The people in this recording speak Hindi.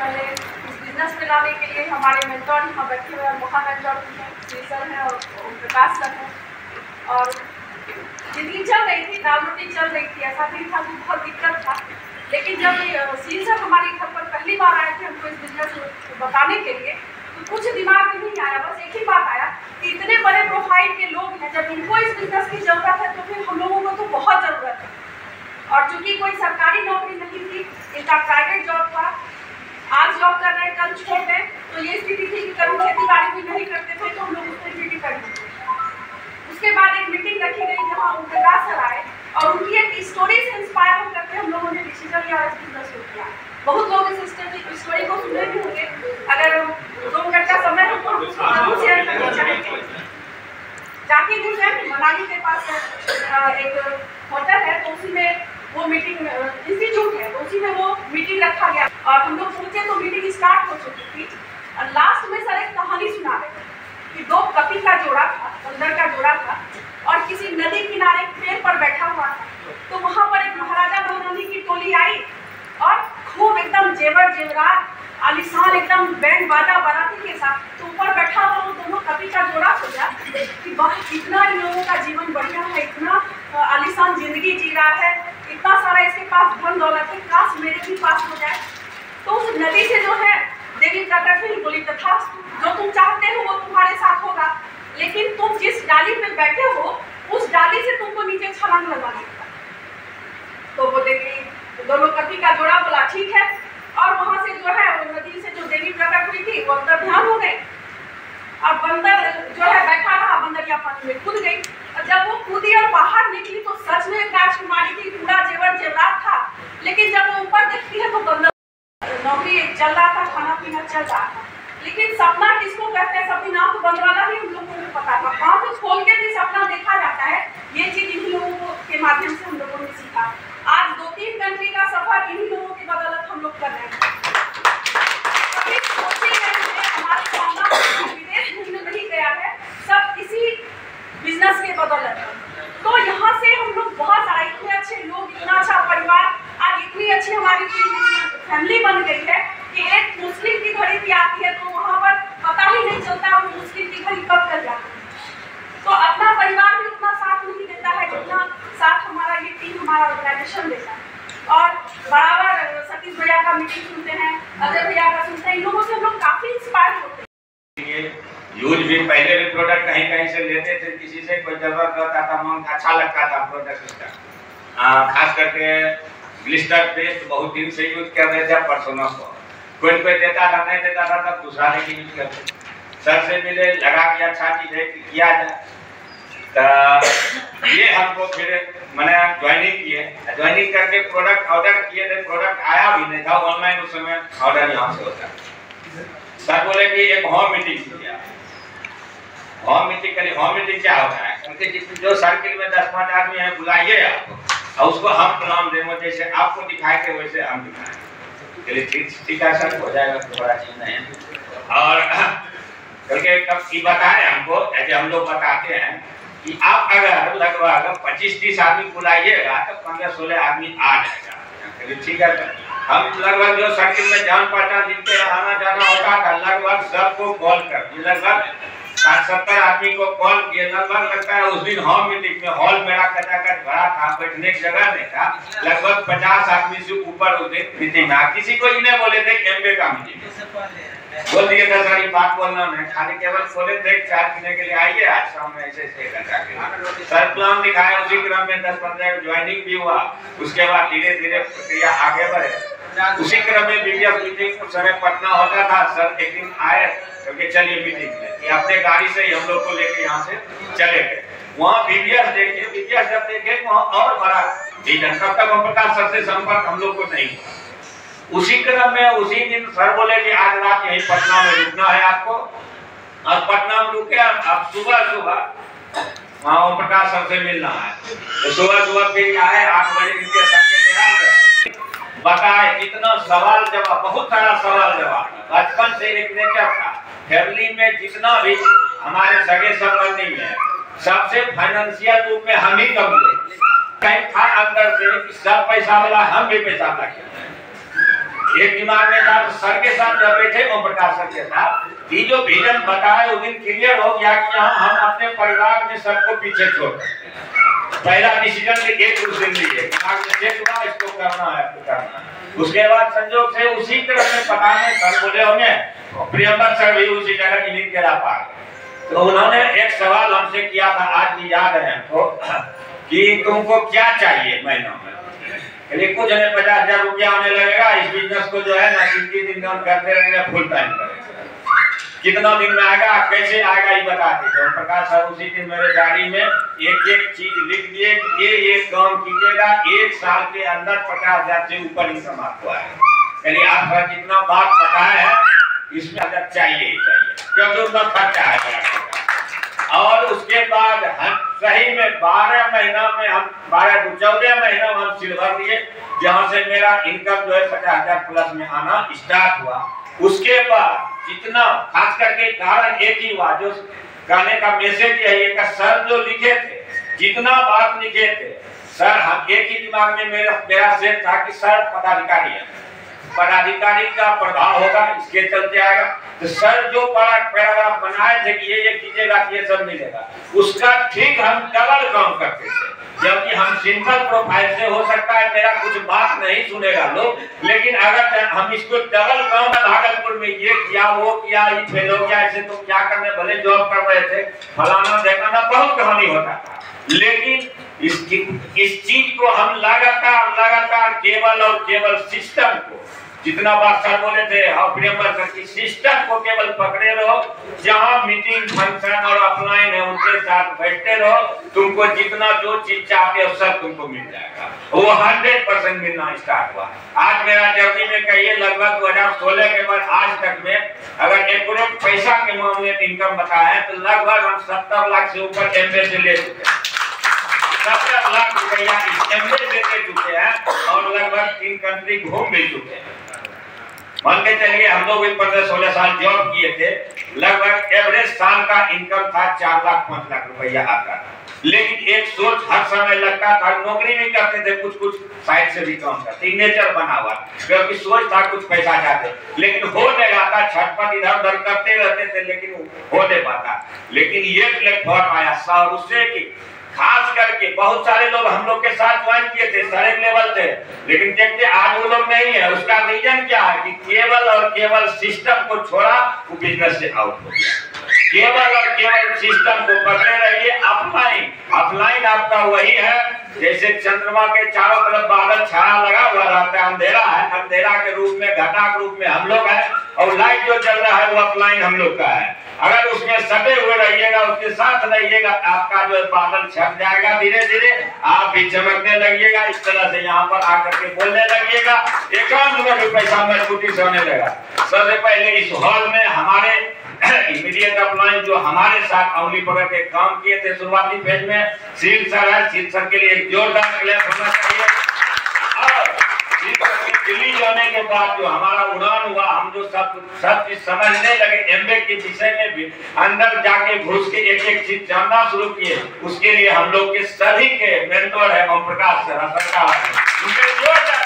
पहले इस बिजनेस में लाने के लिए हमारे मेंटर यहाँ बैठे हुए हैं, महामेंटर हैं, श्री सर हैं और प्रकाश सर हैं। और जिंदगी चल रही थी, दाल रोटी चल रही थी, ऐसा नहीं था कि बहुत दिक्कत था। लेकिन जब श्री सर हमारे घर पर पहली बार आए थे हमको इस बिजनेस बताने के लिए, तो कुछ दिमाग में नहीं आया, बस एक ही बात आया कि इतने बड़े प्रोफाइल के लोग हैं, जब इनको इस बिजनेस की ज़रूरत है तो फिर हम लोगों को तो बहुत ज़रूरत है। और चूँकि कोई सरकारी नौकरी नहीं थी, इनका प्राइवेट जॉब था, आज जॉब कर रहे हैं कल छोड़ दें, तो ये स्थिति थी कि कभी खेती बाड़ी भी नहीं करते थे, तो हम लोग उस पर ड्यूटी करते थे। उसके बाद एक मीटिंग रखी गई जहाँ प्रकाश सर आए और उनकी एक स्टोरी से इंस्पायर होकर के हम लोगों ने डिसीजन लिया, इस बिजनेस को किया। बहुत लोग इस स्टोरी को सुने भी होंगे, अगर 2 मिनट का समय हो तो जरूर शेयर करना चाहेंगे। जाकिर हुसैन मनाली के पास एक होटल है, तो उसी में वो मीटिंग इंस्टीट्यूट है, तो उसी में वो मीटिंग रखा गया और हम लोग सोचे तो मीटिंग स्टार्ट हो चुकी थी। और लास्ट में सर एक कहानी सुना रहे थे कि 2 कपी का जोड़ा था, बंदर का जोड़ा था और किसी नदी किनारे पेड़ पर बैठा हुआ था। तो वहाँ पर एक महाराजा महारानी की टोली आई और खूब एकदम जेवर जेवरात आलिशान एकदम बैंड बाजा बाराती के साथ, तो ऊपर बैठा हुआ वो दोनों कपी का जोड़ा सोचा कि वाह कितना इन लोगों का जीवन बढ़िया है, इतना आलिशान जिंदगी जी रहा है, इतना सारा इसके पास धन दौलत है, काश मेरे भी पास हो जाए। तो उस नदी से जो है देवी प्रकट बोली तथा जो तुम चाहते हो वो तुम्हारे साथ होगा, लेकिन तुम जिस डाली पे बैठे हो उस डाली से तुमको नीचे छलांग लगाना होगा। तो बोले कि दोनों कपी का जोड़ा बोला ठीक है, और वहां से जो है वो नदी से जो देवी प्रकट हुई थी वो अंदर ध्यान हो गई और बंदर जो है बैठा रहा, बंदरिया पानी में कूद गई। और जब वो कूदी और बाहर निकली तो सच में राजकुमारी की पूरा जेवर जेवरात था, लेकिन जब वो ऊपर देखती है तो बंदर नौकरी चल रहा था, खाना पीना चल रहा था, लेकिन सपना किसको कहते हैं, सपना तो बंद वाला ही हम लोगों को पता था। आँख खोल के भी सपना देखा जाता है, ये चीज इन्हीं लोगों के माध्यम से हम लोगों ने सीखा। आज 2-3 कंट्री का सफर इन्हीं लोगों की बदौलत हम लोग कर रहे हैं। कभी सोचे नहीं हमारे सामना विदेश घूमने नहीं गया है, सब इसी बिजनेस के बदौलत। तो यहाँ से हम लोग बहुत सारा इतने अच्छे लोग, इतना अच्छा परिवार, आज इतनी अच्छी हमारी फैमिली बन गई है कि एक मुश्किल की घड़ी भी आती है तो वहाँ पर पता ही नहीं चलता वो मुश्किल की घड़ी कब कर जाती है। तो अपना परिवार भी उतना साथ नहीं देता है जितना साथ हमारा ये टीम, हमारा ऑर्गेनाइजेशन देता है। और बराबर सतीश भैया का मीटिंग सुनते हैं, अजय भैया का सुनते हैं, इन लोगों से हम लोग काफी इंस्पायर होते हैं। यूज भी पहले भी प्रोडक्ट कहीं कहीं से लेते थे, किसी से कोई जरूरत रहता था, मन अच्छा लगता था प्रोडक्ट उसका। खास करके ग्लिस्टर पेस्ट बहुत दिन से यूज कर रहे थे परसों को, कोई देता था, नहीं देता था तब दूसरा लेके यूज करते। सर से मिले, लगा कि अच्छा चीज है कि किया जाए, तो ये हमको फिर मैंने ज्वाइनिंग किए, ज्वाइनिंग करके प्रोडक्ट ऑर्डर किए थे, प्रोडक्ट आया भी नहीं था, ऑनलाइन उस समय ऑर्डर यहाँ से होता। सर बोले कि एक होम मीटिंग किया, होम मीटिंग करिए। होम मीटिंग क्या होता है, क्योंकि जो सर्किल में 10-5 आदमी है बुलाइए आपको और उसको हम प्लान देंगे, जैसे आपको दिखाए थे वैसे हम दिखाएं। ठीक है सर, हो जाएगा, तो बड़ा चीज नहीं है। और करके कब की बताए हमको, ऐसे हम लोग बताते हैं कि आप अगर लगभग 25-30 आदमी बुलाइएगा तो 15-16 आदमी आ जाएगा। ठीक है सर, हम लगभग जो सर्किल में जान पहचान जिनके आना जाना होता था लगभग सबको कॉल कर दिए, लगभग 60-70 आदमी को कॉल किए। लगभग लगता है उस दिन होम मीटिंग में हॉल मेरा कचाकच भरा था, बैठने की जगह नहीं था, लगभग 50 आदमी से ऊपर उस दिन मीटिंग में। किसी को इन्हें बोले थे एमबे का मीटिंग बोल दिए था, सारी बात बोलना नहीं, खाली केवल बोले थे चाय पीने के लिए आइए, आज शाम में ऐसे सर प्लान दिखाया। उसी क्रम में 10-15 ज्वाइनिंग भी हुआ, उसके बाद धीरे धीरे प्रक्रिया आगे बढ़े। उसी क्रम में बीबीएस मीटिंग उस समय पटना होता था। सर एक दिन आए क्योंकि चलिए मीटिंग में, कि अपने गाड़ी से हम लोग को लेके यहाँ से चले गए। वहाँ बीबीएस देखे, बीबीएस जब देखे वहाँ और बड़ा विजन, तब तक हम प्रकाश सर से संपर्क हम लोग को नहीं। उसी क्रम में उसी दिन सर बोले कि आज रात यहीं पटना में रुकना है आपको, और पटना में रुके। अब सुबह वहाँ ओम प्रकाश सर से मिलना है, तो सुबह फिर आए 8 बजे इनके संग बताए, इतना सवाल जवाब, बहुत सारा सवाल जवाब। बचपन से एक नेचर था, फैमिली में जितना भी हमारे सगे संबंधी में सबसे फाइनेंशियल रूप में हम ही कमजोर, कहीं था अंदर से सब पैसा वाला हम भी पैसा लगे, एक दिमाग में था, तो सर के साथ जब बैठे ओम प्रकाश सर के साथ, ये जो विजन बताए उस दिन क्लियर हो गया कि हम अपने परिवार में सबको पीछे छोड़ सकते हैं। पहला डिसीजन एक उस दिन लिए, दिमाग में सेट हुआ, इसको करना है तो करना है। उसके बाद संजोग से उसी तरह से पता नहीं सर बोले होंगे, प्रियंबर सर भी उसी जगह इन्हीं के रा पा गए। तो उन्होंने एक सवाल हमसे किया था, आज भी याद है हमको, कि तुमको क्या चाहिए महीनों में? कुछ नहीं, 50,000 रुपया आने लगेगा, इस बिजनेस को जो है ना 3 दिन काम करते रहेंगे, फुल टाइम करेंगे। कितना दिन में आएगा, कैसे आएगा, ये बताते थे। प्रकाश सर उसी दिन मेरे गाड़ी में एक चीज लिख दिए, ये काम कीजिएगा, 1 साल के अंदर 50,000 से ऊपर इनकम आपको आएगा। यानी आप जितना बात बताए हैं इसमें अगर चाहिए ही चाहिए, क्योंकि उतना खर्चा है। और उसके बाद हम सही में 12 महीना में हम 14 महीना में हम सिल्वर लिए, जहां से मेरा इनकम जो है 50,000 प्लस में आना स्टार्ट हुआ। उसके बाद जितना खास करके कारण एक ही हुआ, जो गाने का मैसेज यही है कि सर जो लिखे थे, जितना बात लिखे थे सर, हम एक ही दिमाग में मेरा सेट था कि सर पदाधिकारी है, पदाधिकारी का प्रभाव होगा, इसके चलते आएगा। तो सर जो पैराग्राफ बनाए थे कि ये कीजिएगा, ये सब मिलेगा, उसका ठीक हम डबल काम करते थे। जबकि हम सिंपल प्रोफाइल से हो सकता है मेरा कुछ बात नहीं सुनेगा लोग, लेकिन अगर हम इसको डबल काम भागलपुर में ये किया, वो किया, ये फेल हो गया, ऐसे तो क्या करने, भले जॉब कर रहे थे, फलाना देखना, बहुत कहानी होता था। लेकिन इस चीज को हम लगातार केवल और केवल सिस्टम को, जितना बार सर बोले थे प्रियंबर सर की, सिस्टम को केवल पकड़े रहो, जहां मीटिंग फंक्शन और ऑफलाइन है उनके साथ बैठते रहो, तुमको जितना जो चीज चाहते हो सब तुमको मिल जाएगा। वो 100% मिलना स्टार्ट हुआ। आज मेरा जर्नी में कहिए लगभग 2016 के बाद आज तक में अगर एक पैसा के मामले में इनकम बताया तो लगभग हम 70 लाख से ऊपर एमबे से ले चुके हैं। 70 लाख रुपया एमबे से ले चुके हैं और लगभग 3 कंट्री घूम भी चुके हैं। मान के चलिए हम लोग भी 15-16 साल जॉब किए थे, लगभग एवरेज साल का इनकम था 4 लाख 5 लाख रुपया आता था। लेकिन एक सोच हर समय लगता था, नौकरी भी करते थे, कुछ साइड से भी काम करते, सिग्नेचर बना हुआ, क्योंकि सोच था कुछ पैसा चाहते, लेकिन हो नहीं जाता, छटपट इधर उधर करते रहते थे, लेकिन हो नहीं पाता। लेकिन ये प्लेटफॉर्म आया सर, उससे कि खास करके बहुत सारे लोग हम लोग के साथ ज्वाइन किए थे, सारे लेवल थे, लेकिन देखते आज वो लोग नहीं है। उसका रीजन क्या है कि केवल और केवल सिस्टम को छोड़ा, वो बिजनेस से आउट हो गया। केवल और केवल सिस्टम को पकड़े रहिए। ऑफलाइन आपका वही है जैसे चंद्रमा के चारों तरफ बादल छाया लगा हुआ रहता है, अंधेरा है, अंधेरा के रूप में, घटा के रूप में हम लोग हैं, और लाइट जो चल रहा है वो ऑफलाइन हम लोग का है। अगर उसमें सटे हुए रहिएगा, उसके साथ रहिएगा, आपका जो बादल छप जाएगा, धीरे धीरे आप भी चमकने लगिएगा। इस तरह से यहाँ पर आकर के बोलने लगिएगा, एकांत में भी पैसा मजबूती से होने लगा। सबसे पहले इस हॉल में हमारे इमीडिएट अपलाइन जो हमारे साथ अवली पकड़ के काम किए थे शुरुआती फेज में, शील सर है, शील सर के लिए एक जोरदार क्लैप होना चाहिए। और दिल्ली जाने के बाद जो हमारा उड़ान हुआ, हम जो सब चीज समझने लगे, एमबे के विषय में भी अंदर जाके घुस के एक चीज जानना शुरू किए, उसके लिए हम लोग के सभी के मेंटर है ओम प्रकाश सर, उनके जोरदार